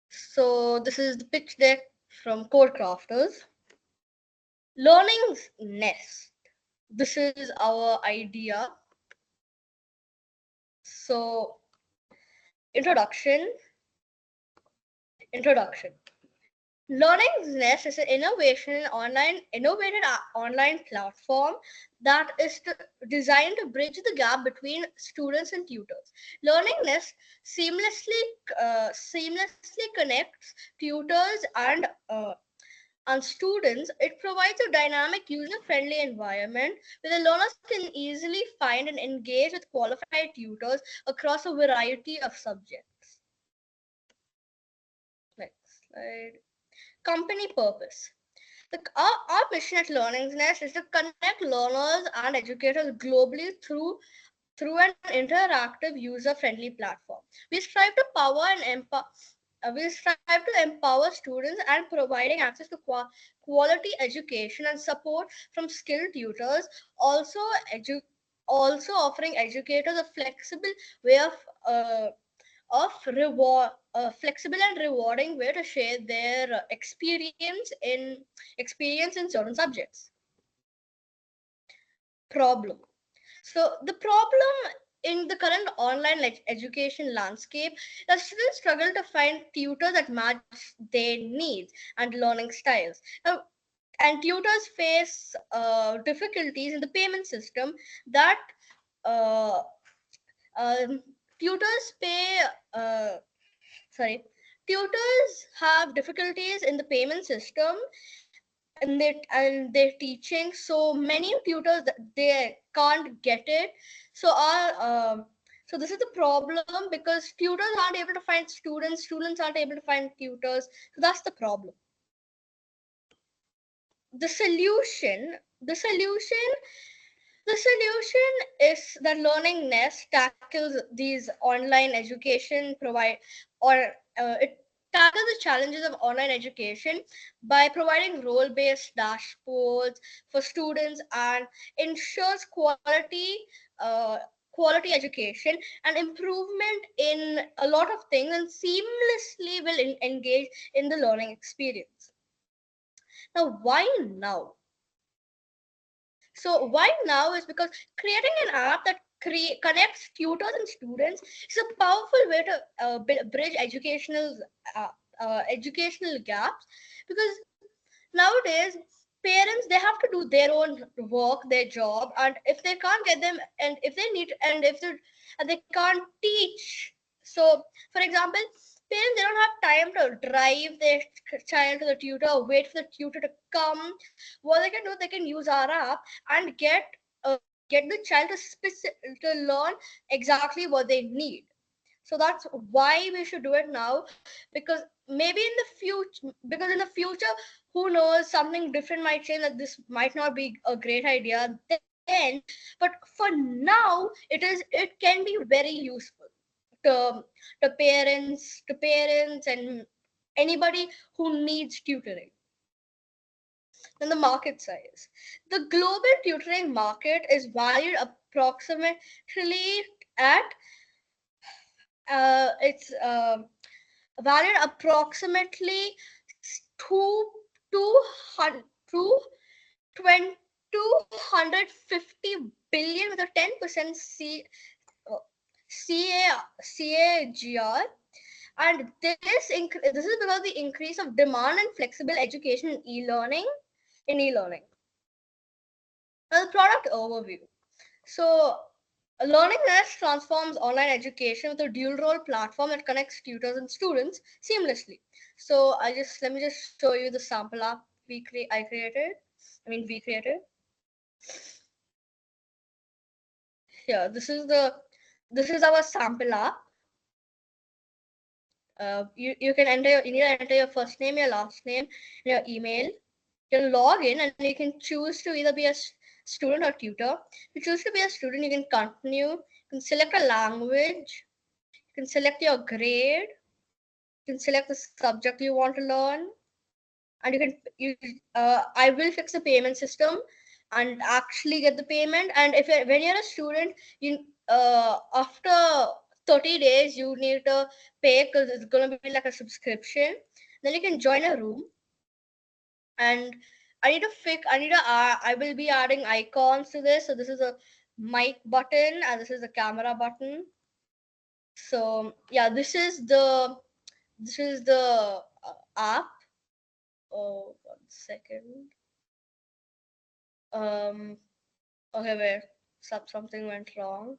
So this is the pitch deck from C0DECRAFTERS. Learning's nest. This is our idea. So introduction. Learning's Nest is an innovative online platform that is designed to bridge the gap between students and tutors. Learning Nest seamlessly connects tutors and students. It provides a dynamic, user-friendly environment where the learners can easily find and engage with qualified tutors across a variety of subjects. Next slide. Company purpose. Our mission at Learning Nest is to connect learners and educators globally through an interactive, user-friendly platform. We strive to empower students and providing access to quality education and support from skilled tutors. Also offering educators a flexible way flexible and rewarding way to share their experience in certain subjects. Problem. So the problem in the current online education landscape, the students struggle to find tutors that match their needs and learning styles. And tutors face difficulties in the payment system that uh, tutors pay sorry tutors have difficulties in the payment system and they're teaching, so many tutors they can't get it. So this is the problem, because tutors aren't able to find students aren't able to find tutors, so that's the problem. The solution is that Learning Nest tackles these online education it tackles the challenges of online education by providing role-based dashboards for students and ensures uh, quality education and improvement in a lot of things, and seamlessly will engage in the learning experience. Now, why now? So why now is because creating an app that connects tutors and students is a powerful way to bridge uh, educational gaps. Because nowadays parents, they have to do their own work, their job, and if they can't get them, and if they need, and they can't teach. So, for example, parents, they don't have time to drive their child to the tutor or wait for the tutor to come. What they can do, they can use our app and get the child to learn exactly what they need. So that's why we should do it now, because maybe in the future, who knows, something different might change, that this might not be a great idea then. But for now, it can be very useful to parents and anybody who needs tutoring. Then the market size. The global tutoring market is valued approximately at it's valued approximately two two hundred two 250 billion, with a 10% uh, CAGR. And this is because the increase of demand and flexible education in e-learning. Now, the product overview. So Learning Nest transforms online education with a dual role platform that connects tutors and students seamlessly. So let me just show you the sample app we created. Here, this is our sample app. You can you need to enter your first name, your last name, your email. You can log in and you can choose to either be a student or tutor. If you choose to be a student, you can continue. You can select a language. You can select your grade. You can select the subject you want to learn, and I will fix the payment system and actually get the payment. And when you're a student, you after 30 days you need to pay because it's going to be like a subscription. Then you can join a room, and I will be adding icons to this. So this is a mic button and this is a camera button. So yeah, this is the app. Oh, 1 second. Um, okay, wait. Something went wrong.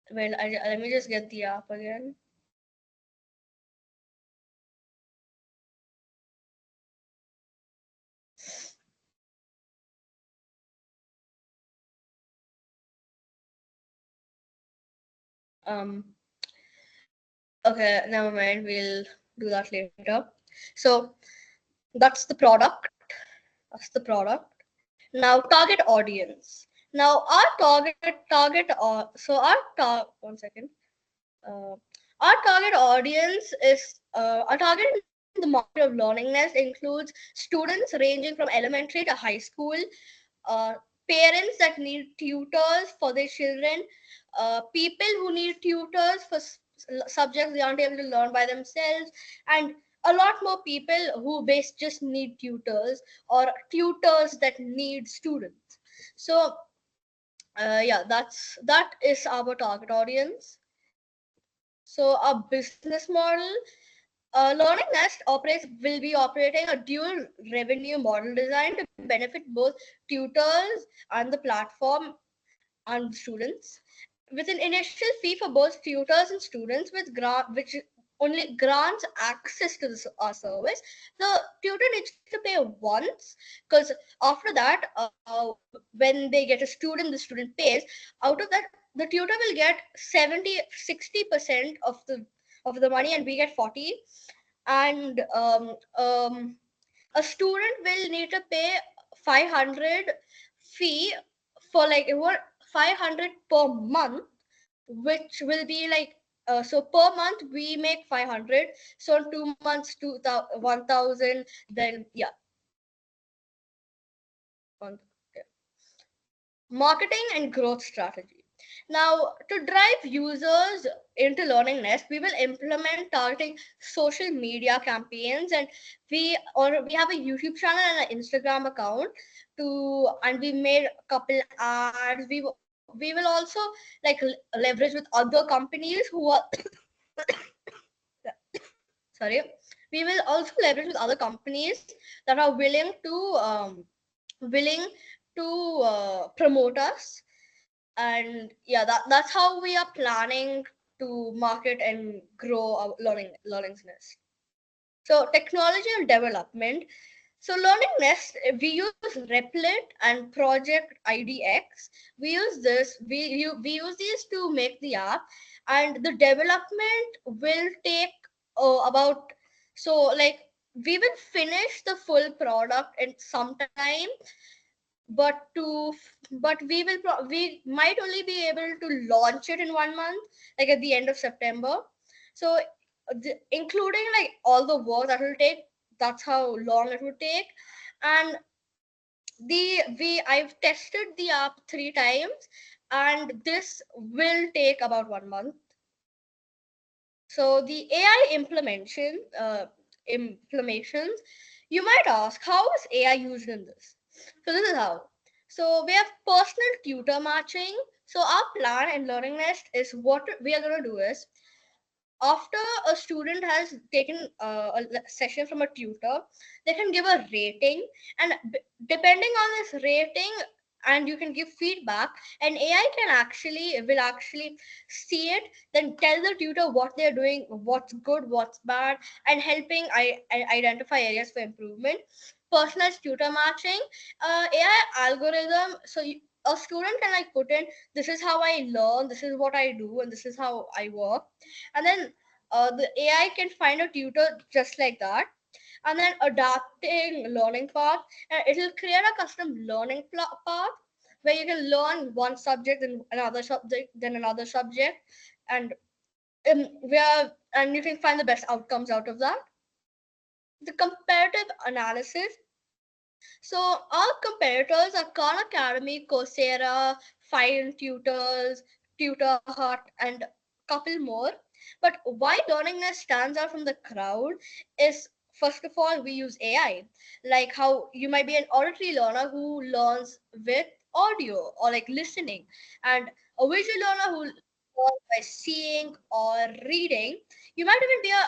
Wait, let me just get the app again. Um, okay, never mind. We'll do that later. So that's the product. That's the product. Now target audience. Now our one second. Uh, our target audience is our target in the market of Learning Nest includes students ranging from elementary to high school, uh, parents that need tutors for their children, people who need tutors for subjects they aren't able to learn by themselves, and a lot more people who just need tutors or tutors that need students. So yeah, that is our target audience. So our business model, Learning Nest will be operating a dual revenue model designed to benefit both tutors and the platform and students, with an initial fee for both tutors and students, which only grants access to our service. The tutor needs to pay once, because after that, when they get a student, the student pays. Out of that, the tutor will get 60% of the money, and we get 40. And a student will need to pay 500 fee for like what 500 per month, which will be like so per month we make 500. So in 2 months 1000. Then yeah, okay. Marketing and growth strategy. Now, to drive users into Learning Nest, we will implement targeting social media campaigns, and we have a YouTube channel and an Instagram account and we made a couple ads. We will also like leverage with other companies who are sorry. We will also leverage with other companies that are willing to promote us. And yeah, that's how we are planning to market and grow our learning nest. So technology and development. So Learning Nest, we use Replit and Project IDX. We use these to make the app, and the development will take about so like we will finish the full product in some time, but we might only be able to launch it in 1 month, like at the end of September. So including like all the work that will take, that's how long it would take. And I've tested the app 3 times, and this will take about 1 month. So the AI implementations, you might ask, how is AI used in this? So this is how. So we have personal tutor matching. So our plan in Learning Nest is, what we are going to do is, after a student has taken a session from a tutor, they can give a rating, and depending on this rating, and you can give feedback, and AI will actually see it, then tell the tutor what they're doing, what's good, what's bad, and helping identify areas for improvement. Personalized tutor matching, AI algorithm. So a student can like put in, this is how I learn, this is what I do, and this is how I work, and then the AI can find a tutor just like that. And then adapting learning path, and it will create a custom learning path where you can learn one subject, then another subject, and and you can find the best outcomes out of that. The comparative analysis. So our competitors are Khan Academy, Coursera, Fine Tutors, Tutor Hut, and couple more. But why learningness stands out from the crowd is, first of all, we use AI. Like how you might be an auditory learner who learns with audio or like listening, and a visual learner who learns by seeing or reading. You might even be a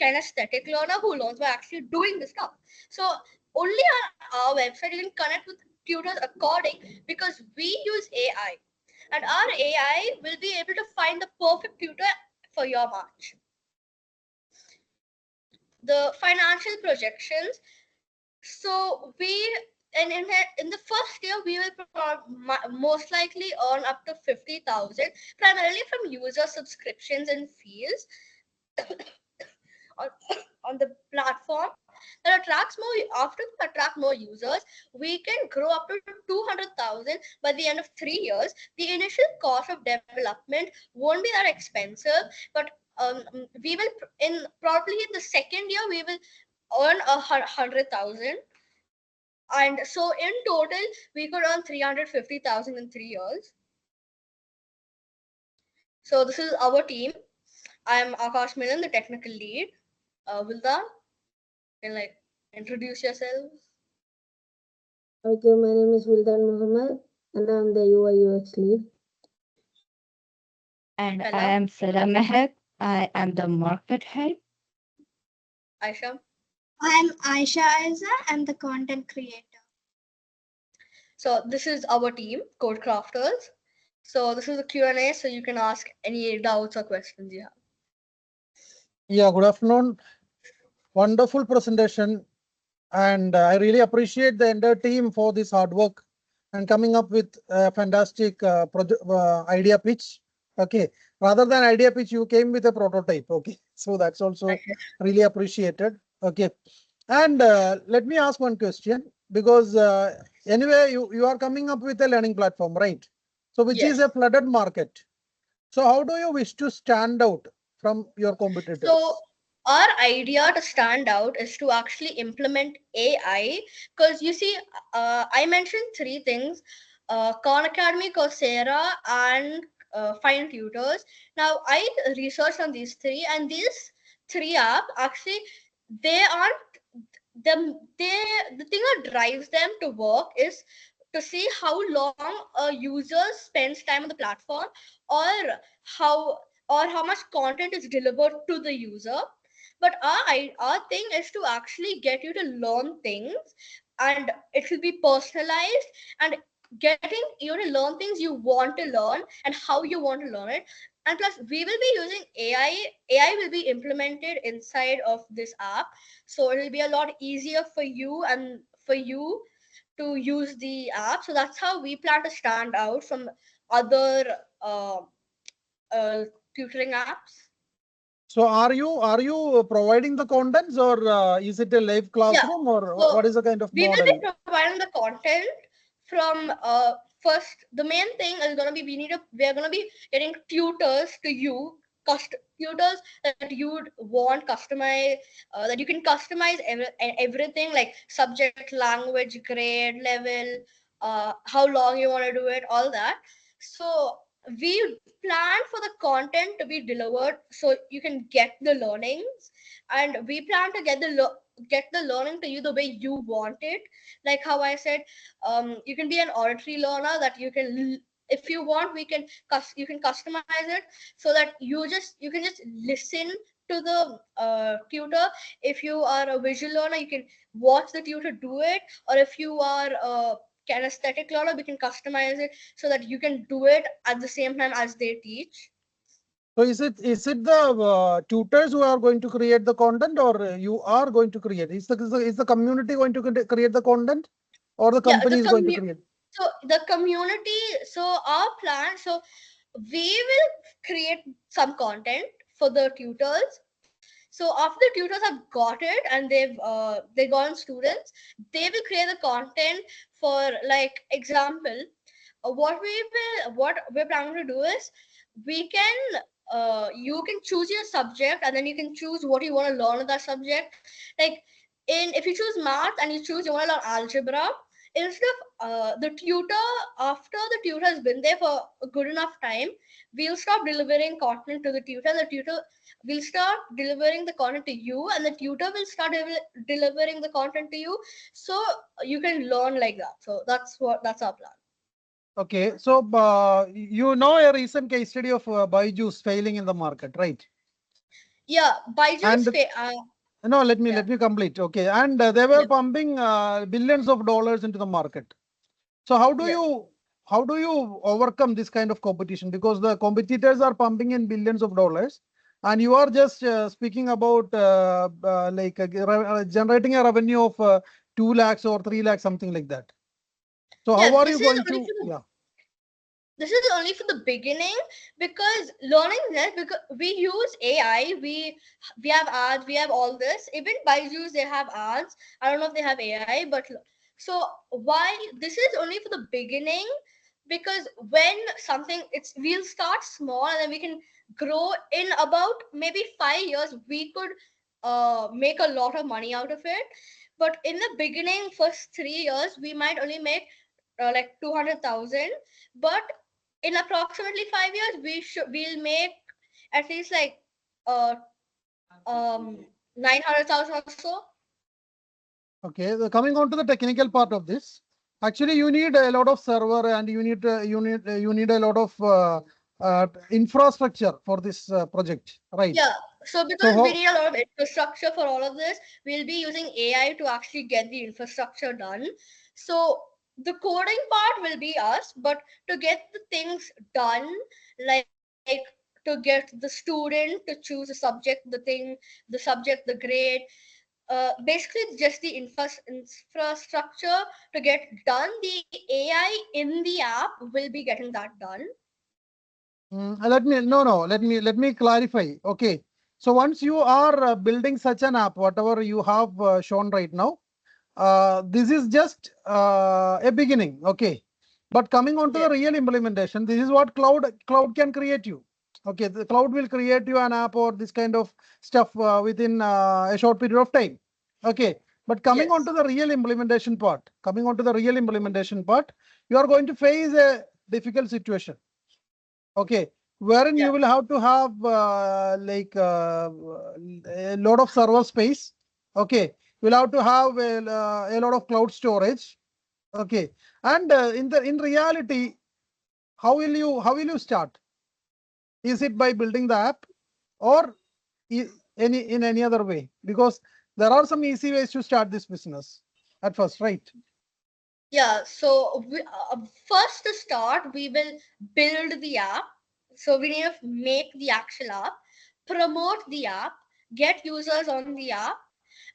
kinesthetic learner who learns by actually doing the stuff. So only on our website you can connect with tutors according, because we use AI, and our AI will be able to find the perfect tutor for your match. The financial projections. So we, and in the first year we will most likely earn up to 50,000, primarily from user subscriptions and fees on, on the platform that attracts more. After we attract more users, we can grow up to 200,000 by the end of 3 years. The initial cost of development won't be that expensive, but we will, in probably in the second year we will earn 100,000, and so in total we could earn 350,000 in 3 years. So this is our team. I am Akash Milan, the technical lead. Vilda, can like introduce yourselves? Okay, my name is Wildan Mohammed and I'm the UI UX lead. And I Hello, am Sarah Mehak. I am the market head. Aisha. I'm Aisha Aiza. I'm the content creator. So this is our team, Code Crafters. So this is a Q&A, so you can ask any doubts or questions you have. Yeah, good afternoon. Wonderful presentation. And I really appreciate the entire team for this hard work and coming up with a fantastic idea pitch. Okay. Rather than idea pitch, you came with a prototype. Okay. So that's also really appreciated. Okay. And let me ask one question, because anyway, you are coming up with a learning platform, right? So which is a flooded market. So how do you wish to stand out from your competitors? So our idea to stand out is to actually implement AI, because you see, I mentioned three things: Khan Academy, Coursera, and Find Tutors. Now I researched on these three, and these three apps actually, they aren't the thing that drives them to work is to see how long a user spends time on the platform, or how how much content is delivered to the user. But our thing is to actually get you to learn things, and it should be personalized, and getting you to learn things you want to learn and how you want to learn it. And plus we will be using AI will be implemented inside of this app, so it will be a lot easier for you and for you to use the app. So that's how we plan to stand out from other uh, tutoring apps. So are you providing the contents, or is it a live classroom, or So what is the kind of we will model? be providing the content from first. The main thing is going to be we are going to be getting tutors to you, tutors that you would want customize, that you can customize everything, like subject, language, grade, level, how long you want to do it, all that. So we plan for the content to be delivered so you can get the learnings, and we plan to get the learning to you the way you want it. Like how I said, you can be an auditory learner that you can, if you want, you can customize it so that you can just listen to the tutor. If you are a visual learner, you can watch the tutor do it, or if you are a kinesthetic learner, we can customize it so that you can do it at the same time as they teach. So is it the tutors who are going to create the content, or you are going to create? Is the community going to create the content, or the Yeah, company is going to create? so the community, so our plan, so we will create some content for the tutors. So after the tutors have got it and they got students, they will create the content. For like example, what we're planning to do is, we can you can choose your subject, and then you can choose what you want to learn in that subject. Like, if you choose math and you choose you want to learn algebra, instead of the tutor, after the tutor has been there for a good enough time, we'll stop delivering content to the tutor. The tutor will start delivering the content to you, and the tutor will start delivering the content to you, so you can learn like that. So that's our plan. Okay, so you know a recent case study of Byju's failing in the market, right? Yeah, Byju's And no, let me complete. Okay, and they were pumping billions of dollars into the market. So how do you overcome this kind of competition? Because the competitors are pumping in billions of dollars, and you are just speaking about generating a revenue of 2 lakhs or 3 lakhs, something like that. So how are you going to? This is only for the beginning, because learning this, because we use AI, we have ads, we have all this. Even Byju's, they have ads. I don't know if they have AI, but so why this is only for the beginning, because when something we'll start small and then we can grow. In about maybe 5 years, we could make a lot of money out of it. But in the beginning, first 3 years, we might only make like 200,000, but in approximately 5 years, we'll make at least like 900,000 or so. Okay, coming on to the technical part of this, actually you need a lot of server, and you need a lot of infrastructure for this project, right? Yeah. So because we need a lot of infrastructure for all of this, we'll be using AI to actually get the infrastructure done. So the coding part will be us, but to get the things done, like to get the student to choose a subject, the subject, the grade, basically just the infrastructure to get done. The AI in the app will be getting that done. Let me clarify. Okay, so once you are building such an app, whatever you have shown right now, this is just a beginning. Okay, but coming on to the real implementation, this is what cloud can create you. Okay, the cloud will create you an app or this kind of stuff within a short period of time. Okay, but coming on to the real implementation part, you are going to face a difficult situation. Okay, wherein you will have to have a lot of server space. Okay, you'll have to have a lot of cloud storage. Okay, and in reality, how will you start? Is it by building the app, or in any other way? Because there are some easy ways to start this business at first, right? Yeah, so first to start, we will build the app. So we need to make the actual app, promote the app, get users on the app.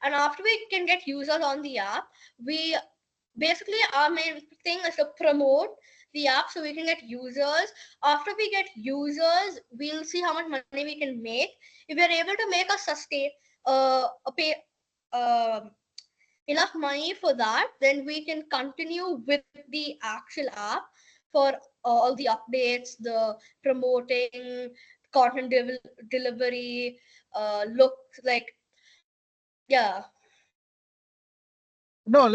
And after we can get users on the app, we basically, our main thing is to promote the app so we can get users. After we get users, we'll see how much money we can make. If we're able to make enough money for that, then we can continue with the actual app for all the updates, the promoting, content delivery, look like, yeah. No,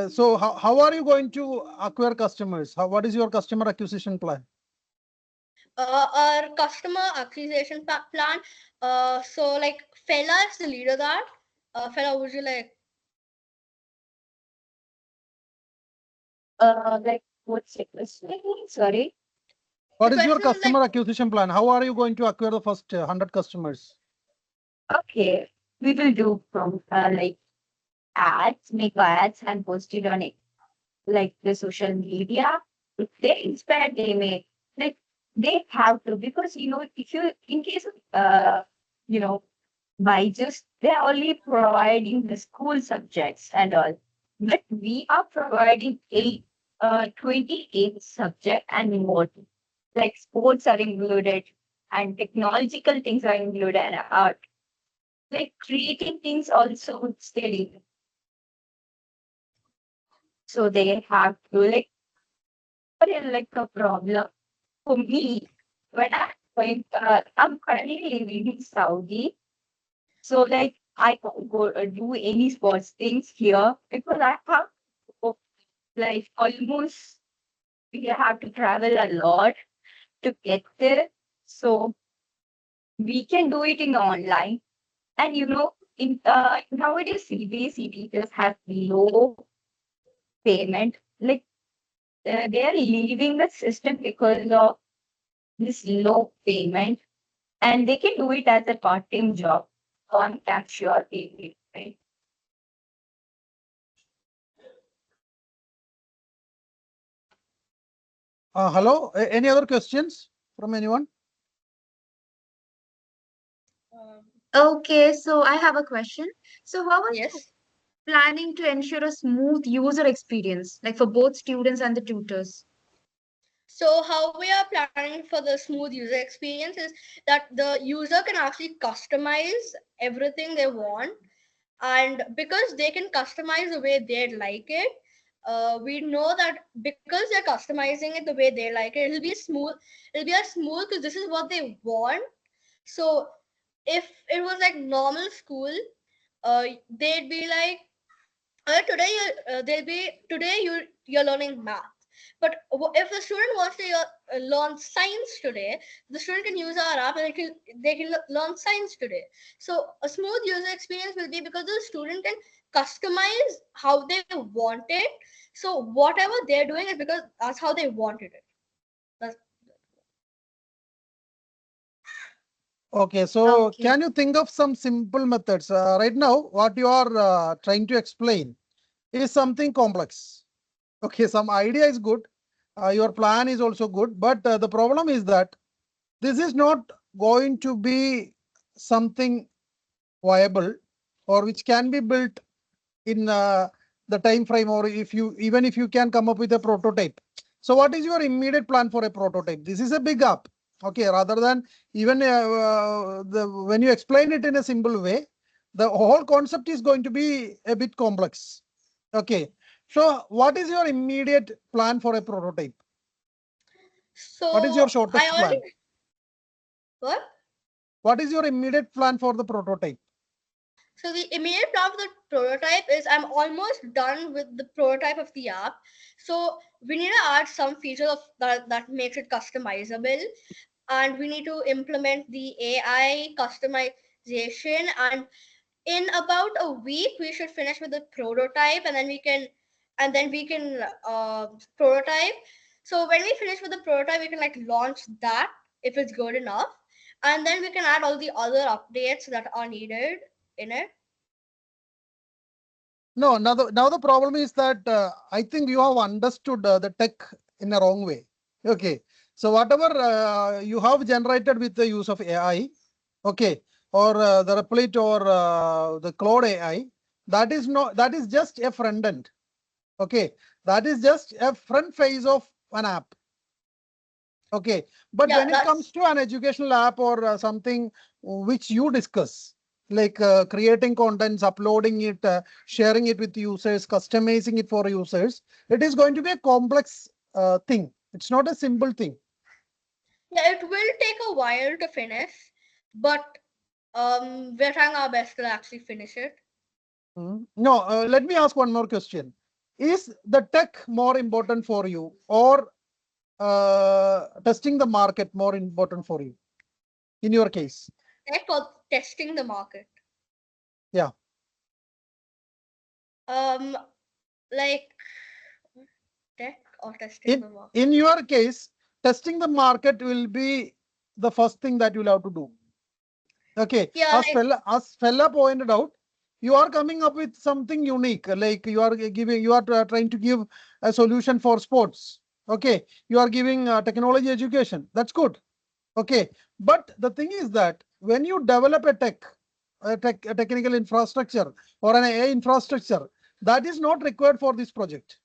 so how are you going to acquire customers? What is your customer acquisition plan? Our customer acquisition plan. So like Fela is the leader that. Fela, would you like? What's the question? Sorry. What is your customer acquisition plan? How are you going to acquire the first 100 customers? Okay, we will do from ads, make ads and post it on it, like the social media. If they inspire, they may they have to, because if you in case of by just they're only providing the school subjects and all, but we are providing 28 subject and more, like sports are included and technological things are included and art, like creating things also steady. So they have to like a problem for me when I'm currently living in Saudi. So like I can't go do any sports things here because I have like almost we have to travel a lot to get there. So we can do it in online. And in nowadays CBSE teachers have low payment. Like they are leaving the system because of this low payment, and they can do it as a part-time job. One can sure pay, right? Hello, any other questions from anyone? Okay, so I have a question. So how are you Yes. planning to ensure a smooth user experience, like for both students and the tutors? So how we are planning for the smooth user experience is that the user can actually customize everything they want, and because they can customize the way they like it, we know that because they're customizing it the way they like it, it'll be smooth. It'll be a smooth because this is what they want. So if it was like normal school, they'd be like, you're learning math. But if a student wants to learn science today, the student can use our app and they can learn science today. So a smooth user experience will be because the student can customize how they want it. So whatever they're doing is because that's how they wanted it. That's, Okay, so Okay. can you think of some simple methods? Right now, what you are trying to explain is something complex. Okay, some idea is good. Your plan is also good, but the problem is that this is not going to be something viable or which can be built in the time frame, or even if you can come up with a prototype. So what is your immediate plan for a prototype? This is a big app. Okay, rather than even when you explain it in a simple way, the whole concept is going to be a bit complex. Okay, so what is your immediate plan for a prototype? What is your so I shortest already plan? what? What is your immediate plan for the prototype? So the immediate plan of the prototype is I'm almost done with the prototype of the app. So we need to add some features of that makes it customizable, and we need to implement the AI customization. And in about a week, we should finish with the prototype, and then we can prototype. So when we finish with the prototype, we can like launch that if it's good enough, and then we can add all the other updates that are needed in it. No, now the problem is that I think you have understood the tech in a wrong way. Okay, so whatever you have generated with the use of AI, okay, or the Replit or the Cloud AI, that is just a front end. Okay, that is just a front face of an app. Okay, but Yeah, when it comes that's to an educational app or something which you discuss, like creating contents, uploading it, sharing it with users, customizing it for users, it is going to be a complex thing. It's not a simple thing. yeah. It will take a while to finish, but we're trying our best to actually finish it. No, let me ask one more question. Is the tech more important for you, or testing the market more important for you in your case? Tech or testing the market. Yeah. Um, like tech or testing In the market. in your case, testing the market will be the first thing that you'll have to do. Okay, Yeah, like as Fella pointed out, you are coming up with something unique. Like you are trying to give a solution for sports. Okay, you are giving technology education. That's good. Okay, but the thing is that when you develop a technical infrastructure or an AI infrastructure, that is not required for this project.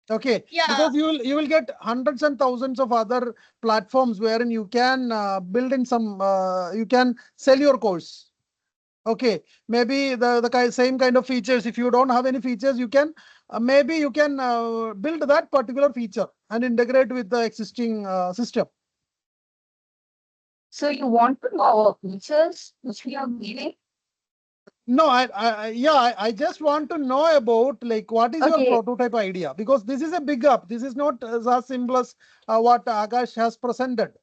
Okay, yeah, because you will get hundreds and thousands of other platforms wherein you can build in some you can sell your course. Okay, maybe the same kind of features. If you don't have any features, you can maybe you can build that particular feature and integrate with the existing system. So you want to know our features which we are giving? No, I just want to know about like what is your Okay. prototype idea, because this is a big up. This is not as simple as what Akash has presented.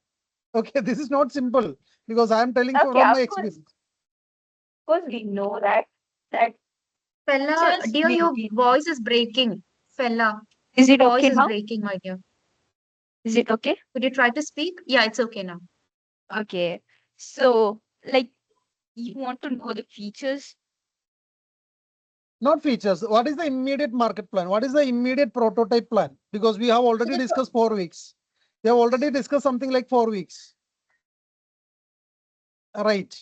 Okay, this is not simple because I am telling Okay, from of my course, experience. we know that Fella, just dear, your maybe. voice is breaking. Fella, Is your it voice okay is now? breaking, my dear. Is it okay? Could you try to speak? Yeah, it's okay now. Okay. So, like, you want to know the features? Not features. What is the immediate market plan? What is the immediate prototype plan? Because we have So already the discussed 4 weeks. We have already discussed something like 4 weeks. Right.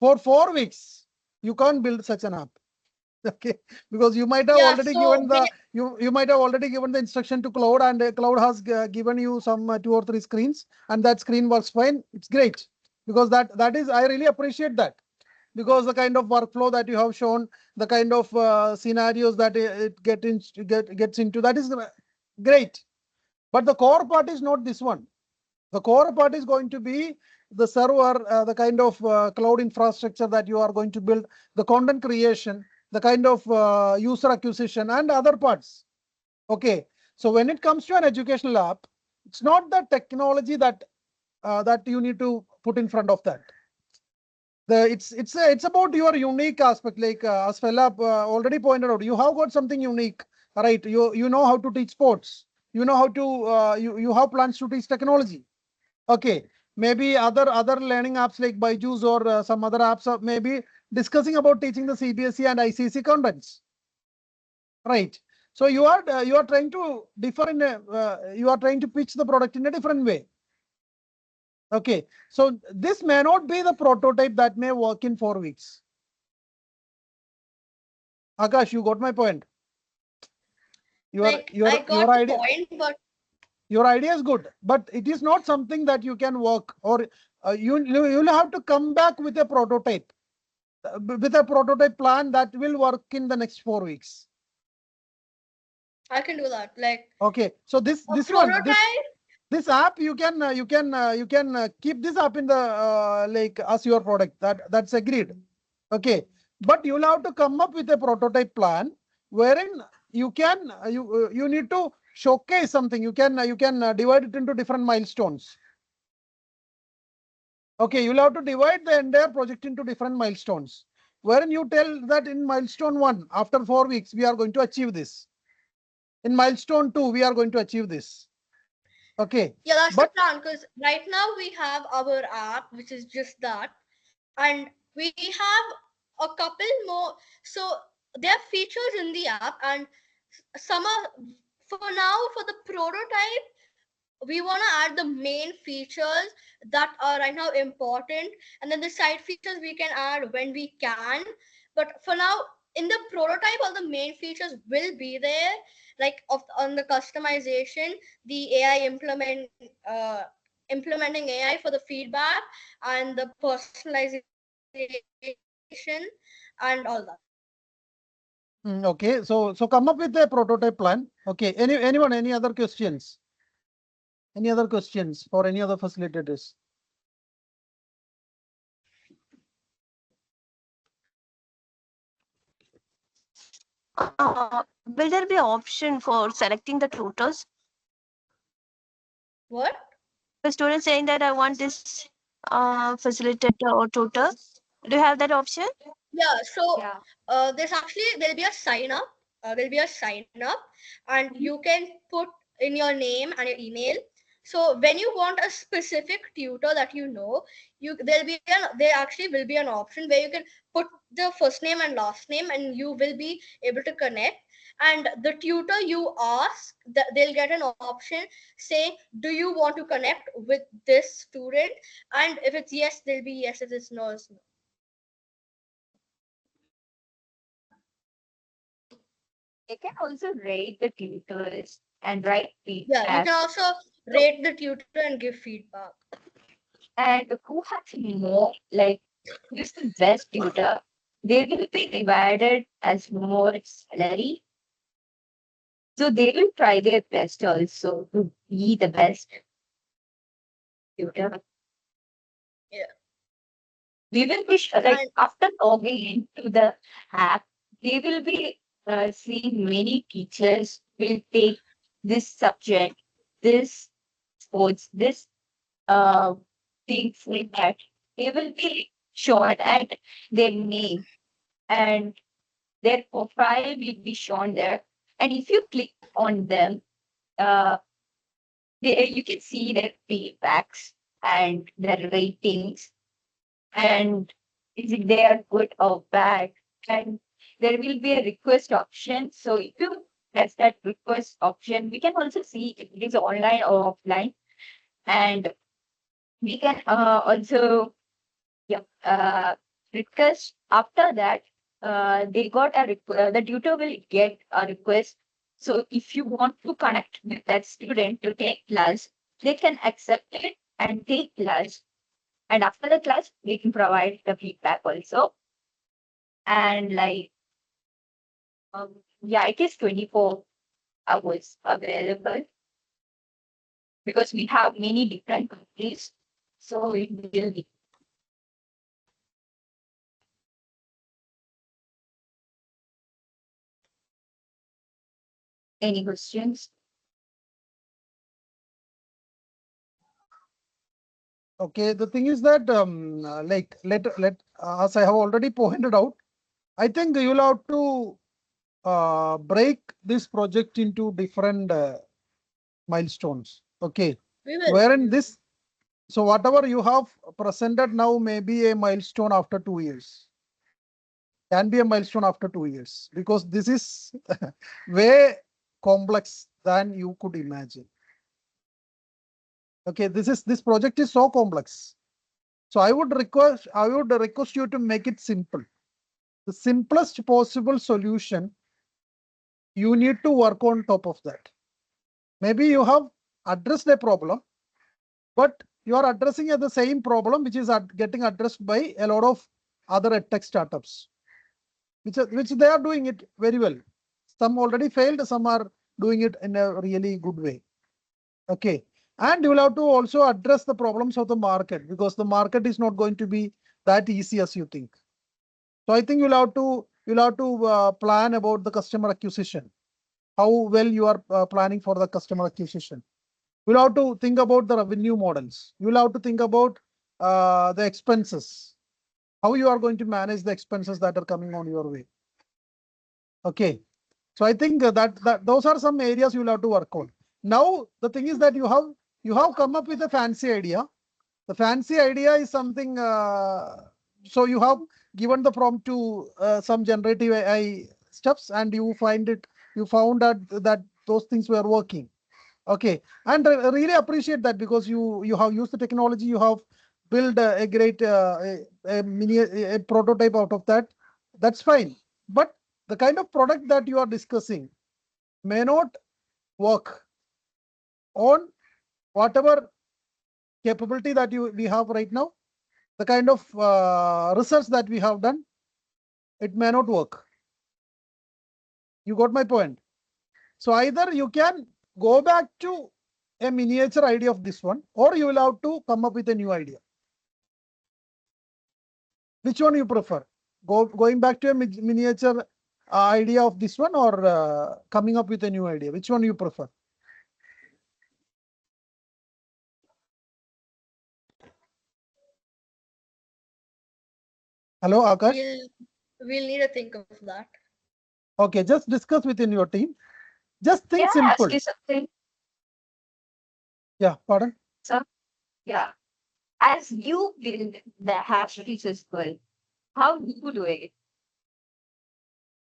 For 4 weeks, you can't build such an app. Okay, because you might have yeah, already so given the you might have already given the instruction to cloud, and cloud has given you some 2 or 3 screens, and that screen works fine. It's great, because that is, I really appreciate that, because the kind of workflow that you have shown, the kind of scenarios that gets into, that is great. But the core part is not this one. The core part is going to be the server, the kind of cloud infrastructure that you are going to build, the content creation, the kind of user acquisition, and other parts. Okay. So when it comes to an educational app, it's not the technology that that you need to put in front of that. It's about your unique aspect, like as Philip already pointed out. You have got something unique, right? You know how to teach sports. You know how to you have plans to teach technology. Okay, maybe other learning apps like Byju's or some other apps are maybe discussing about teaching the CBSE and ICSE contents, right? So you are trying to differ in a, you are trying to pitch the product in a different way. Okay, so this may not be the prototype that may work in 4 weeks. Akash, you got my point. like I got Your the idea, point, but your idea is good, but it is not something that you can work, or you'll have to come back with a prototype, with a prototype plan that will work in the next 4 weeks. I can do that. Like Okay, so a prototype. this app, you can keep this app in the like as your product. That's agreed. Okay, but you'll have to come up with a prototype plan wherein you can you need to showcase something. You can divide it into different milestones. Okay, you'll have to divide the entire project into different milestones, wherein you tell that in milestone 1, after 4 weeks, we are going to achieve this. In milestone 2, we are going to achieve this. Okay, Yeah, that's the but plan. Because right now we have our app, which is just that, and we have a couple more. So there are features in the app, and some are for now for the prototype. We want to add the main features that are right now important, and then the side features we can add when we can. But for now, in the prototype, all the main features will be there, like on the customization, the AI implementing AI for the feedback, and the personalization and all that. okay, so come up with a prototype plan. Okay, anyone, any other questions? Any other questions for any other facilitators? Will there be option for selecting the tutors? What? If a student saying that I want this facilitator or tutor, do you have that option? Yeah, so Yeah. there'll be a sign up. There'll be a sign up, and you can put in your name and your email. So when you want a specific tutor that you know, there actually will be an option where you can put the first name and last name, and you will be able to connect. And the tutor you ask, that they'll get an option saying, "Do you want to connect with this student?" And if it's yes, they'll be yes. If it's no, it's no. They can also rate the tutors and write Yeah, you feedback. can also So, rate the tutor and give feedback. and who has more, like, who's the best tutor? They will be divided as more salary. So they will try their best also to be the best tutor. Yeah. we will be like after logging into the app, they will be seeing many teachers will take this subject, this sports, this uh things like that. They will be shown at their name and their profile will be shown there. And if you click on them, uh, you can see their feedbacks and their ratings and is it they are good or bad. And there will be a request option. So if you press that request option, we can also see if it is online or offline. And we can also yeah, request after that. They got a the tutor will get a request. So if you want to connect with that student to take class, they can accept it and take class. And after the class, we can provide the feedback also. And like, yeah, it is 24 hours available because we have many different countries. So it will be. Any questions? Okay, the thing is that like let as I have already pointed out, I think you'll have to break this project into different milestones. Okay, We will. wherein this, so whatever you have presented now may be a milestone after 2 years. Can be a milestone after 2 years because this is way complex than you could imagine. Okay, this project is so complex. So I would request you to make it simple. The simplest possible solution, you need to work on top of that. Maybe you have addressed a problem, but you are addressing the same problem which is getting addressed by a lot of other edtech startups, which they are doing it very well. Some already failed, some are doing it in a really good way. Okay. And you will have to also address the problems of the market because the market is not going to be that easy as you think. So I think you'll have to plan about the customer acquisition, how well you are planning for the customer acquisition. You'll have to think about the revenue models. You'll have to think about the expenses, how you are going to manage the expenses that are coming on your way. Okay. So I think that those are some areas you'll have to work on. Now, the thing is that you have come up with a fancy idea. The fancy idea is something, so you have given the prompt to some generative AI stuffs and you found that those things were working. Okay. And I really appreciate that because you have used the technology, you have built a great a prototype out of that. That's fine. But the kind of product that you are discussing may not work on whatever capability that we have right now. The kind of research that we have done, it may not work. You got my point. So either you can go back to a miniature idea of this one, or you will have to come up with a new idea. Which one you prefer? Going back to a miniature idea of this one, or coming up with a new idea? Which one you prefer? Hello, Akash. We'll need to think of that. Okay, just discuss within your team. Just think Can I simple. ask you something? Yeah, pardon? So, yeah. As you build the hash feature school, how do you do it?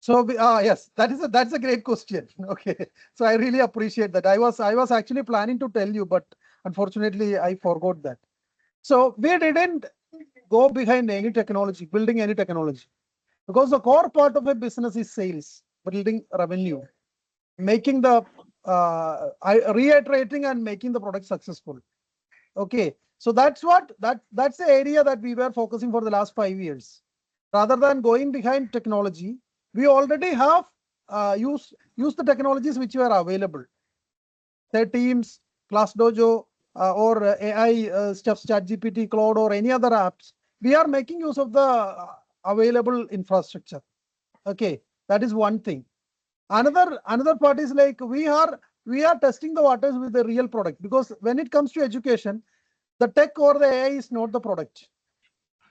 So yes, that's a great question. Okay, so I really appreciate that. I was actually planning to tell you, but unfortunately I forgot that. So we didn't go behind any technology, building any technology, because the core part of a business is sales, building revenue, making the reiterating and making the product successful. Okay, so that's the area that we were focusing for the last 5 years. Rather than going behind technology, we already have used the technologies which were available. Say Teams, ClassDojo, or AI stuff, ChatGPT, Cloud, or any other apps. we are making use of the available infrastructure. Okay, that is one thing. Another part is like we are testing the waters with the real product, because when it comes to education, the tech or the AI is not the product.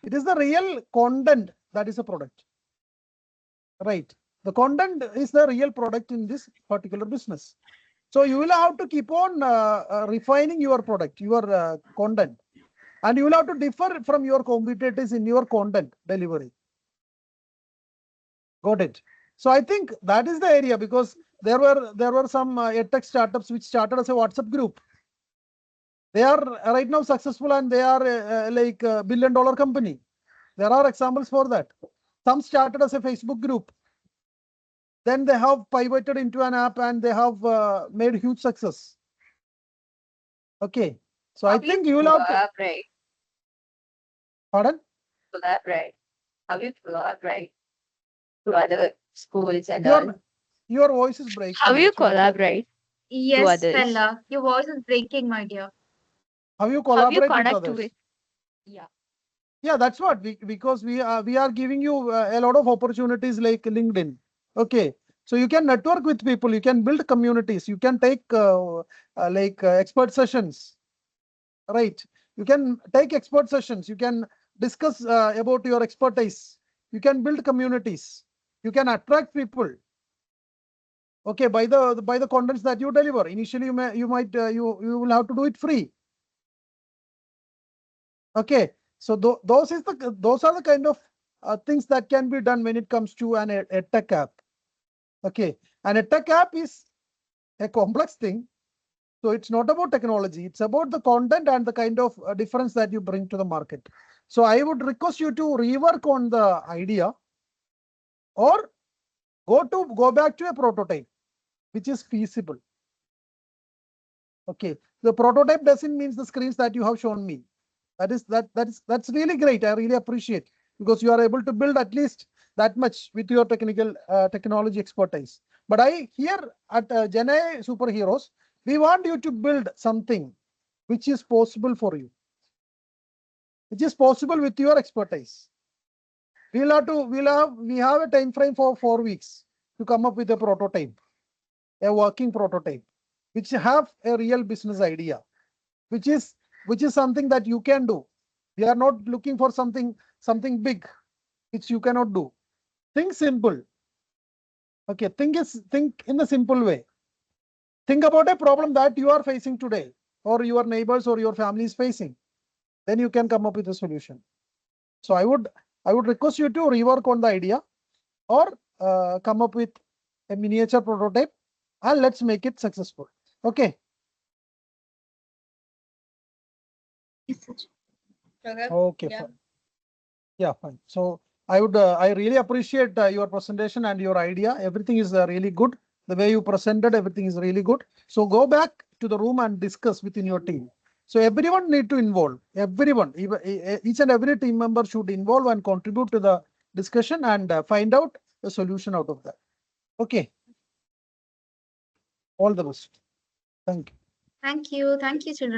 It is the real content that is a product, right? The content is the real product in this particular business. So you will have to keep on refining your product, your content, and you will have to differ from your competitors in your content delivery. Got it? So I think that is the area, because there were some edtech startups which started as a WhatsApp group. They are right now successful and they are like a $1 billion company. There are examples for that. Some started as a Facebook group. Then they have pivoted into an app and they have made huge success. Okay. So I think you will have to. Collaborate. Pardon? Collaborate. How you collaborate to other schools and all? Your voice is breaking. How you collaborate? Yes, others. Stella, your voice is breaking, my dear. How you How you collaborate with connect others? with? Yeah. Yeah, that's what because we are giving you a lot of opportunities like LinkedIn. Okay, so you can network with people, you can build communities, you can take expert sessions, right? You can take expert sessions, you can discuss about your expertise, you can build communities, you can attract people. Okay, by the contents that you deliver. Initially, you will have to do it free. Okay, so those are the kind of things that can be done when it comes to an edtech app. Okay, an edtech app is a complex thing, so it's not about technology, it's about the content and the kind of difference that you bring to the market. So I would request you to rework on the idea, or go back to a prototype which is feasible. Okay, the prototype doesn't mean the screens that you have shown me. That's really great. I really appreciate, because you are able to build at least that much with your technology expertise. But here at GenAI Super Heroes, we want you to build something which is possible for you, which is possible with your expertise. We have a time frame for 4 weeks to come up with a prototype, a working prototype, which have a real business idea, which is something that you can do. We are not looking for something big which you cannot do. Think simple. Okay, think in a simple way. Think about a problem that you are facing today, or your neighbors or your family is facing. Then you can come up with a solution. So I would request you to rework on the idea, or come up with a miniature prototype, and let's make it successful. Okay. Okay. Yeah. Fine. Yeah, fine. So I really appreciate your presentation and your idea. Everything is really good. The way you presented, everything is really good. So go back to the room and discuss within your team. So everyone need to involve. Everyone, each and every team member should involve and contribute to the discussion and find out the solution out of that. Okay. All the best. Thank you. Thank you. Thank you, children.